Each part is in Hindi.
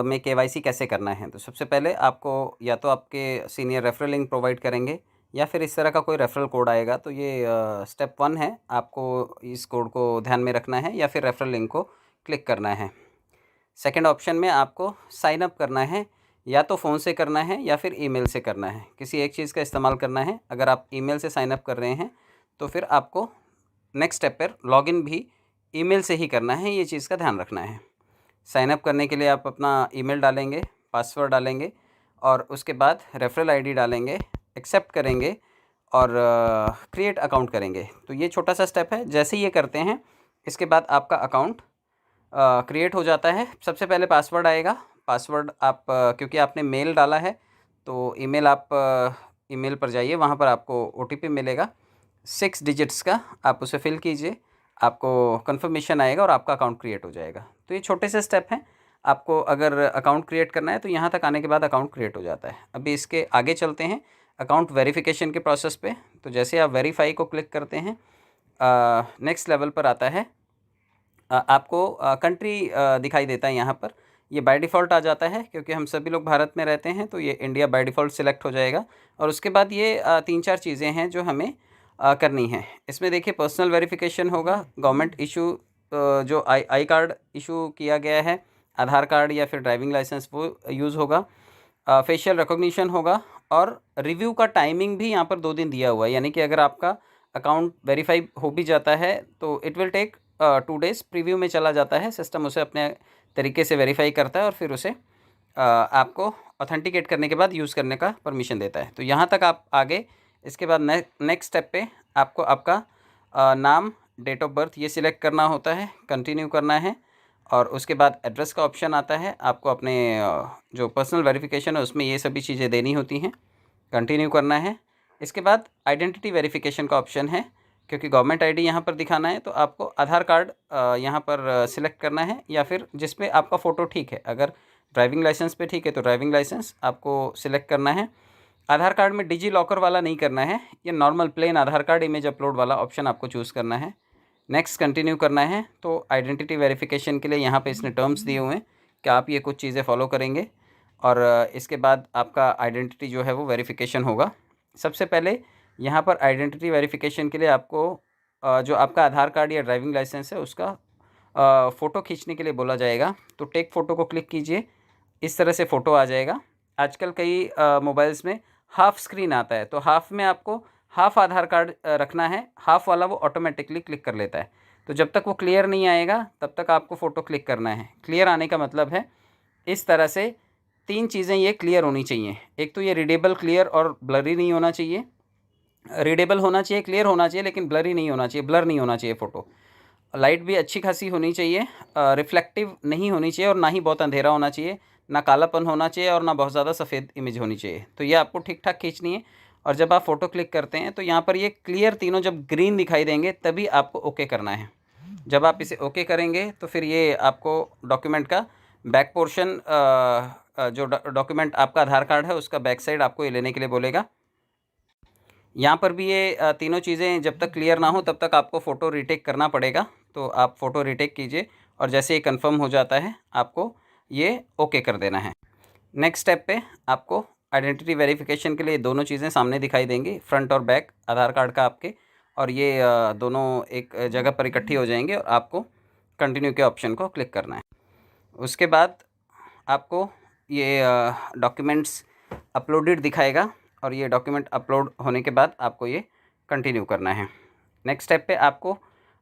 में केवाईसी कैसे करना है। तो सबसे पहले आपको या तो आपके सीनियर रेफरल लिंक प्रोवाइड करेंगे या फिर इस तरह का कोई रेफरल कोड आएगा। तो ये स्टेप 1 है, आपको इस कोड को ध्यान में रखना है या फिर रेफरल लिंक को क्लिक करना है। सेकंड ऑप्शन में आपको साइन अप करना है, या तो फ़ोन से करना है या फिर ईमेल से करना है, किसी एक चीज़ का इस्तेमाल करना है। अगर आप ईमेल से साइन अप कर रहे हैं तो फिर आपको नेक्स्ट स्टेप पर लॉगिन भी ईमेल से ही करना है, ये चीज़ का ध्यान रखना है। साइन अप करने के लिए आप अपना ईमेल डालेंगे, पासवर्ड डालेंगे और उसके बाद रेफरल आईडी डालेंगे, एक्सेप्ट करेंगे और क्रिएट अकाउंट करेंगे। तो ये छोटा सा स्टेप है। जैसे ही ये करते हैं इसके बाद आपका अकाउंट क्रिएट हो जाता है। सबसे पहले पासवर्ड आएगा। पासवर्ड आप क्योंकि आपने मेल डाला है तो ईमेल आप ईमेल पर जाइए, वहाँ पर आपको ओटीपी मिलेगा 6 डिजिट्स का, आप उसे फिल कीजिए, आपको कंफर्मेशन आएगा और आपका अकाउंट क्रिएट हो जाएगा। तो ये छोटे से स्टेप हैं। आपको अगर अकाउंट क्रिएट करना है तो यहाँ तक आने के बाद अकाउंट क्रिएट हो जाता है। अभी इसके आगे चलते हैं अकाउंट वेरिफिकेशन के प्रोसेस पे। तो जैसे आप वेरीफाई को क्लिक करते हैं, नेक्स्ट लेवल पर आता है, आपको कंट्री दिखाई देता है यहाँ पर। ये बाय डिफ़ॉल्ट आ जाता है क्योंकि हम सभी लोग भारत में रहते हैं, तो ये इंडिया बाय डिफ़ॉल्ट सिलेक्ट हो जाएगा। और उसके बाद ये 3-4 चीज़ें हैं जो हमें करनी है। इसमें देखिए पर्सनल वेरिफिकेशन होगा, गवर्नमेंट इशू जो आई कार्ड इशू किया गया है, आधार कार्ड या फिर ड्राइविंग लाइसेंस, वो यूज़ होगा। फेशियल रिकॉग्निशन होगा और रिव्यू का टाइमिंग भी यहाँ पर 2 दिन दिया हुआ है। यानी कि अगर आपका अकाउंट वेरीफाई हो भी जाता है तो it will take 2 days, preview में चला जाता है, सिस्टम उसे अपने तरीके से वेरीफाई करता है और फिर उसे आपको ऑथेंटिकेट करने के बाद यूज़ करने का परमिशन देता है। तो यहाँ तक आप आगे। इसके बाद नेक्स्ट स्टेप पे आपको आपका नाम, डेट ऑफ बर्थ ये सिलेक्ट करना होता है, कंटिन्यू करना है और उसके बाद एड्रेस का ऑप्शन आता है। आपको अपने जो पर्सनल वेरिफिकेशन है उसमें ये सभी चीज़ें देनी होती हैं, कंटिन्यू करना है। इसके बाद आइडेंटिटी वेरिफिकेशन का ऑप्शन है, क्योंकि गवर्नमेंट आईडी यहाँ पर दिखाना है तो आपको आधार कार्ड यहाँ पर सिलेक्ट करना है या फिर जिस पे आपका फ़ोटो ठीक है। अगर ड्राइविंग लाइसेंस पे ठीक है तो ड्राइविंग लाइसेंस आपको सिलेक्ट करना है। आधार कार्ड में डिजी लॉकर वाला नहीं करना है, ये नॉर्मल प्लेन आधार कार्ड इमेज अपलोड वाला ऑप्शन आपको चूज़ करना है। नेक्स्ट कंटिन्यू करना है। तो आइडेंटिटी वेरिफिकेशन के लिए यहाँ पे इसने टर्म्स दिए हुए हैं कि आप ये कुछ चीज़ें फॉलो करेंगे और इसके बाद आपका आइडेंटिटी जो है वो वेरिफिकेशन होगा। सबसे पहले यहाँ पर आइडेंटिटी वेरिफिकेशन के लिए आपको जो आपका आधार कार्ड या ड्राइविंग लाइसेंस है उसका फ़ोटो खींचने के लिए बोला जाएगा। तो टेक फ़ोटो को क्लिक कीजिए, इस तरह से फ़ोटो आ जाएगा। आजकल कई मोबाइल्स में हाफ़ स्क्रीन आता है, तो हाफ़ में आपको हाफ़ आधार कार्ड रखना है, हाफ़ वाला वो ऑटोमेटिकली क्लिक कर लेता है। तो जब तक वो क्लियर नहीं आएगा तब तक आपको फ़ोटो क्लिक करना है। क्लियर आने का मतलब है इस तरह से 3 चीज़ें ये क्लियर होनी चाहिए। एक तो ये रीडेबल, क्लियर और ब्लरी नहीं होना चाहिए। रीडेबल होना चाहिए, क्लियर होना चाहिए, लेकिन ब्लरी नहीं होना चाहिए, ब्लर नहीं होना चाहिए फ़ोटो। लाइट भी अच्छी खासी होनी चाहिए, रिफ्लेक्टिव नहीं होनी चाहिए और ना ही बहुत अंधेरा होना चाहिए, ना कालापन होना चाहिए और ना बहुत ज़्यादा सफ़ेद इमेज होनी चाहिए। तो ये आपको ठीक ठाक खींचनी है। और जब आप फ़ोटो क्लिक करते हैं तो यहाँ पर ये क्लियर तीनों जब ग्रीन दिखाई देंगे तभी आपको ओके करना है। जब आप इसे ओके करेंगे तो फिर ये आपको डॉक्यूमेंट का बैक पोर्शन, जो डॉक्यूमेंट आपका आधार कार्ड है उसका बैक साइड आपको ये लेने के लिए बोलेगा। यहाँ पर भी ये तीनों चीज़ें जब तक क्लियर ना हो तब तक आपको फ़ोटो रीटेक करना पड़ेगा। तो आप फ़ोटो रीटेक कीजिए और जैसे ये कंफर्म हो जाता है आपको ये ओके कर देना है। नेक्स्ट स्टेप पे आपको आइडेंटिटी वेरिफिकेशन के लिए दोनों चीज़ें सामने दिखाई देंगी, फ्रंट और बैक आधार कार्ड का आपके, और ये दोनों एक जगह पर इकट्ठी हो जाएंगे और आपको कंटिन्यू के ऑप्शन को क्लिक करना है। उसके बाद आपको ये डॉक्यूमेंट्स अपलोडेड दिखाएगा और ये डॉक्यूमेंट अपलोड होने के बाद आपको ये कंटिन्यू करना है। नेक्स्ट स्टेप पे आपको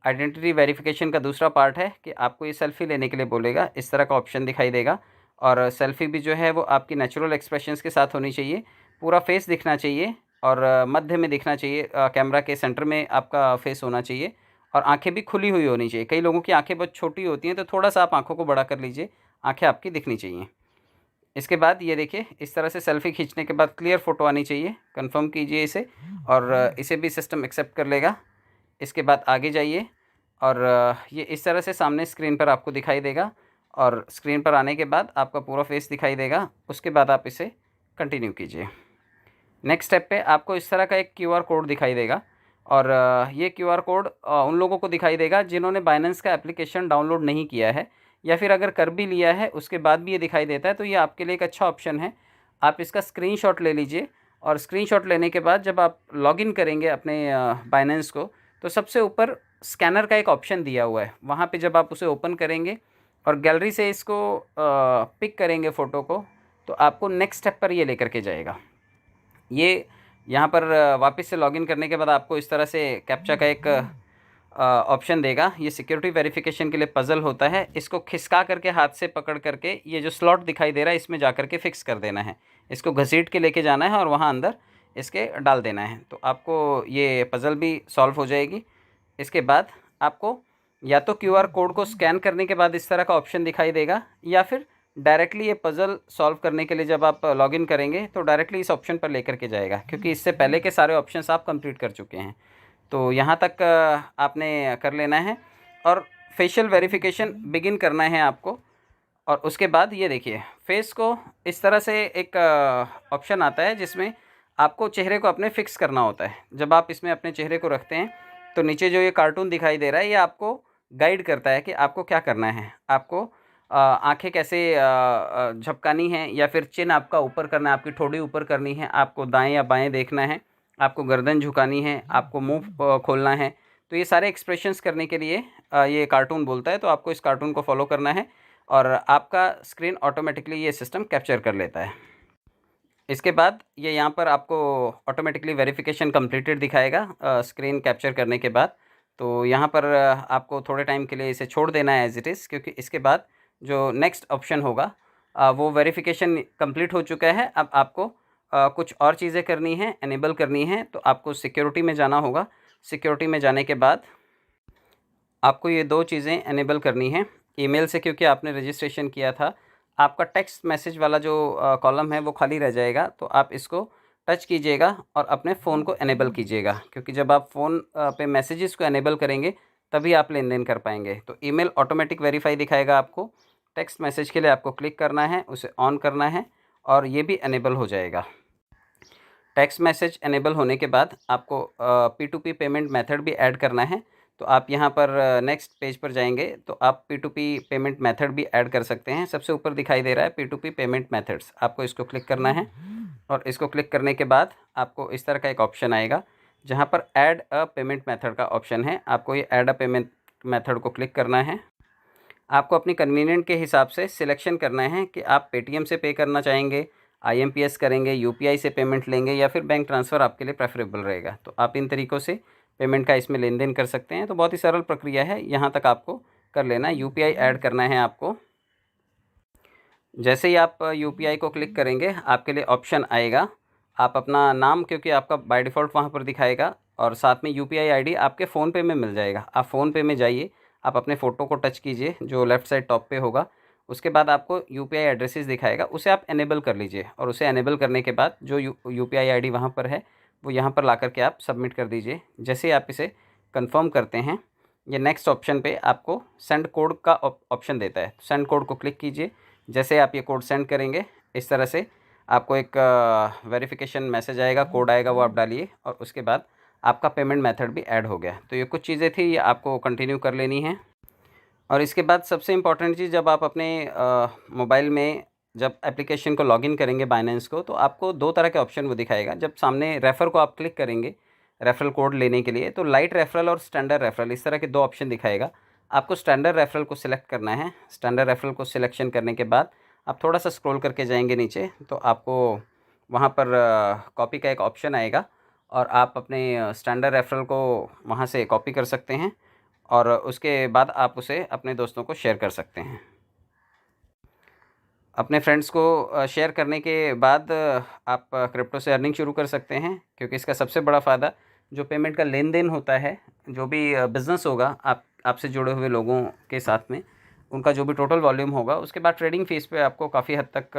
आइडेंटिटी वेरिफिकेशन का दूसरा पार्ट है कि आपको ये सेल्फ़ी लेने के लिए बोलेगा। इस तरह का ऑप्शन दिखाई देगा और सेल्फ़ी भी जो है वो आपकी नेचुरल एक्सप्रेशंस के साथ होनी चाहिए, पूरा फेस दिखना चाहिए और मध्य में दिखना चाहिए, कैमरा के सेंटर में आपका फेस होना चाहिए और आंखें भी खुली हुई होनी चाहिए। कई लोगों की आंखें बहुत छोटी होती हैं तो थोड़ा सा आप आंखों को बड़ा कर लीजिए, आंखें आपकी दिखनी चाहिए। इसके बाद ये देखिए इस तरह से सेल्फ़ी खींचने के बाद क्लियर फ़ोटो आनी चाहिए। कंफर्म कीजिए इसे और इसे भी सिस्टम एक्सेप्ट कर लेगा। इसके बाद आगे जाइए और ये इस तरह से सामने स्क्रीन पर आपको दिखाई देगा और स्क्रीन पर आने के बाद आपका पूरा फेस दिखाई देगा। उसके बाद आप इसे कंटिन्यू कीजिए। नेक्स्ट स्टेप पे आपको इस तरह का एक क्यूआर कोड दिखाई देगा और ये क्यूआर कोड उन लोगों को दिखाई देगा जिन्होंने बाइनेंस का एप्लीकेशन डाउनलोड नहीं किया है या फिर अगर कर भी लिया है उसके बाद भी ये दिखाई देता है, तो ये आपके लिए एक अच्छा ऑप्शन है। आप इसका स्क्रीनशॉट ले लीजिए और स्क्रीनशॉट लेने के बाद जब आप लॉगिन करेंगे अपने बाइनेंस को, तो सबसे ऊपर स्कैनर का एक ऑप्शन दिया हुआ है, वहाँ पे जब आप उसे ओपन करेंगे और गैलरी से इसको पिक करेंगे फ़ोटो को, तो आपको नेक्स्ट स्टेप पर ये लेकर के जाएगा। ये यहाँ पर वापस से लॉगिन करने के बाद आपको इस तरह से कैप्चा का एक ऑप्शन देगा। ये सिक्योरिटी वेरिफिकेशन के लिए पज़ल होता है, इसको खिसका करके हाथ से पकड़ करके ये जो स्लॉट दिखाई दे रहा है इसमें जा कर के फ़िक्स कर देना है। इसको घसीट के लेके जाना है और वहाँ अंदर इसके डाल देना है, तो आपको ये पज़ल भी सॉल्व हो जाएगी। इसके बाद आपको या तो क्यूआर कोड को स्कैन करने के बाद इस तरह का ऑप्शन दिखाई देगा, या फिर डायरेक्टली ये पज़ल सॉल्व करने के लिए जब आप लॉगिन करेंगे तो डायरेक्टली इस ऑप्शन पर लेकर के जाएगा, क्योंकि इससे पहले के सारे ऑप्शंस आप कंप्लीट कर चुके हैं। तो यहाँ तक आपने कर लेना है और फेशियल वेरिफिकेशन बिगिन करना है आपको। और उसके बाद ये देखिए, फेस को इस तरह से एक ऑप्शन आता है जिसमें आपको चेहरे को अपने फ़िक्स करना होता है। जब आप इसमें अपने चेहरे को रखते हैं तो नीचे जो ये कार्टून दिखाई दे रहा है ये आपको गाइड करता है कि आपको क्या करना है। आपको आँखें कैसे झपकानी है, या फिर चिन आपका ऊपर करना है, आपकी ठोड़ी ऊपर करनी है, आपको दाएँ या बाएँ देखना है, आपको गर्दन झुकानी है, आपको मुँह खोलना है। तो ये सारे एक्सप्रेशंस करने के लिए ये कार्टून बोलता है, तो आपको इस कार्टून को फॉलो करना है और आपका स्क्रीन ऑटोमेटिकली ये सिस्टम कैप्चर कर लेता है। इसके बाद ये यहाँ पर आपको ऑटोमेटिकली वेरिफिकेशन कंप्लीटेड दिखाएगा स्क्रीन कैप्चर करने के बाद। तो यहाँ पर आपको थोड़े टाइम के लिए इसे छोड़ देना है एज़ इट इज़, क्योंकि इसके बाद जो नेक्स्ट ऑप्शन होगा वो वेरिफिकेशन कंप्लीट हो चुका है। अब आपको कुछ और चीज़ें करनी हैं, एनेबल करनी हैं, तो आपको सिक्योरिटी में जाना होगा। सिक्योरिटी में जाने के बाद आपको ये 2 चीज़ें एनेबल करनी हैं। ईमेल से क्योंकि आपने रजिस्ट्रेशन किया था, आपका टेक्स्ट मैसेज वाला जो कॉलम है वो खाली रह जाएगा, तो आप इसको टच कीजिएगा और अपने फ़ोन को एनेबल कीजिएगा, क्योंकि जब आप फ़ोन पे मैसेजेस को एनेबल करेंगे तभी आप लेन देन कर पाएंगे। तो ईमेल ऑटोमेटिक वेरीफाई दिखाएगा आपको। टेक्स्ट मैसेज के लिए आपको क्लिक करना है, उसे ऑन करना है और ये भी एनेबल हो जाएगा। टेक्स्ट मैसेज एनेबल होने के बाद आपको P2P पेमेंट मेथड भी ऐड करना है। तो आप यहाँ पर नेक्स्ट पेज पर जाएंगे तो आप P2P पेमेंट मेथड भी ऐड कर सकते हैं। सबसे ऊपर दिखाई दे रहा है P2P पेमेंट मेथड्स, आपको इसको क्लिक करना है और इसको क्लिक करने के बाद आपको इस तरह का एक ऑप्शन आएगा जहाँ पर ऐड अ पेमेंट मेथड का ऑप्शन है। आपको ये ऐड अ पेमेंट मेथड को क्लिक करना है। आपको अपनी कन्वीनियंट के हिसाब से सिलेक्शन करना है कि आप पेटीएम से पे करना चाहेंगे, आईएमपीएस करेंगे, यूपीआई से पेमेंट लेंगे, या फिर बैंक ट्रांसफ़र आपके लिए प्रेफरेबल रहेगा। तो आप इन तरीक़ों से पेमेंट का इसमें लेन देन कर सकते हैं। तो बहुत ही सरल प्रक्रिया है, यहाँ तक आपको कर लेना है। यूपीआई ऐड करना है आपको। जैसे ही आप यूपीआई को क्लिक करेंगे आपके लिए ऑप्शन आएगा, आप अपना नाम, क्योंकि आपका बाय डिफ़ॉल्ट वहाँ पर दिखाएगा, और साथ में यूपीआई आईडी आपके फ़ोनपे में मिल जाएगा। आप फ़ोनपे में जाइए, आप अपने फ़ोटो को टच कीजिए जो लेफ़्ट साइड टॉप पे होगा। उसके बाद आपको यूपीआई एड्रेसेस दिखाएगा, उसे आप इनेबल कर लीजिए और उसे इनेबल करने के बाद जो यूपीआई आईडी वहाँ पर है वो यहाँ पर ला कर के आप सबमिट कर दीजिए। जैसे ही आप इसे कंफर्म करते हैं, ये नेक्स्ट ऑप्शन पे आपको सेंड कोड का ऑप्शन देता है। सेंड कोड को क्लिक कीजिए। जैसे आप ये कोड सेंड करेंगे इस तरह से आपको एक वेरिफिकेशन मैसेज आएगा, कोड आएगा, वो आप डालिए और उसके बाद आपका पेमेंट मेथड भी ऐड हो गया। तो ये कुछ चीज़ें थी, ये आपको कंटिन्यू कर लेनी है। और इसके बाद सबसे इम्पॉर्टेंट चीज़, जब आप अपने मोबाइल में जब एप्लीकेशन को लॉगिन करेंगे बाइनेंस को, तो आपको 2 तरह के ऑप्शन वो दिखाएगा। जब सामने रेफ़र को आप क्लिक करेंगे रेफ़रल कोड लेने के लिए, तो लाइट रेफ़रल और स्टैंडर्ड रेफ़रल इस तरह के 2 ऑप्शन दिखाएगा। आपको स्टैंडर्ड रेफ़रल को सिलेक्ट करना है। स्टैंडर्ड रेफ़रल को सिलेक्शन करने के बाद आप थोड़ा-सा स्क्रॉल करके जाएँगे नीचे, तो आपको वहाँ पर कॉपी का एक ऑप्शन आएगा और आप अपने स्टैंडर्ड रेफ़रल को वहाँ से कॉपी कर सकते हैं और उसके बाद आप उसे अपने दोस्तों को शेयर कर सकते हैं। अपने फ्रेंड्स को शेयर करने के बाद आप क्रिप्टो से अर्निंग शुरू कर सकते हैं, क्योंकि इसका सबसे बड़ा फ़ायदा जो पेमेंट का लेन-देन होता है, जो भी बिज़नेस होगा आपसे जुड़े हुए लोगों के साथ में, उनका जो भी टोटल वॉल्यूम होगा, उसके बाद ट्रेडिंग फ़ीस पे आपको काफ़ी हद तक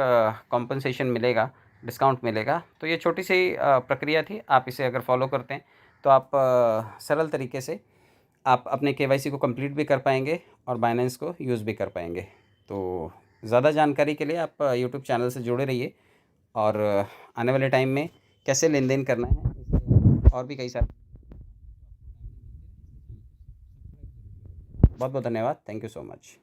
कॉम्पेंसेशन मिलेगा, डिस्काउंट मिलेगा। तो ये छोटी-सी प्रक्रिया थी, आप इसे अगर फ़ॉलो करते हैं तो आप सरल तरीके से आप अपने केवाईसी को कंप्लीट भी कर पाएंगे और बाइनेंस को यूज़ भी कर पाएंगे। तो ज़्यादा जानकारी के लिए आप यूट्यूब चैनल से जुड़े रहिए और आने वाले टाइम में कैसे लेन देन करना है, इसे और भी कई सारे। बहुत बहुत धन्यवाद। Thank you so much.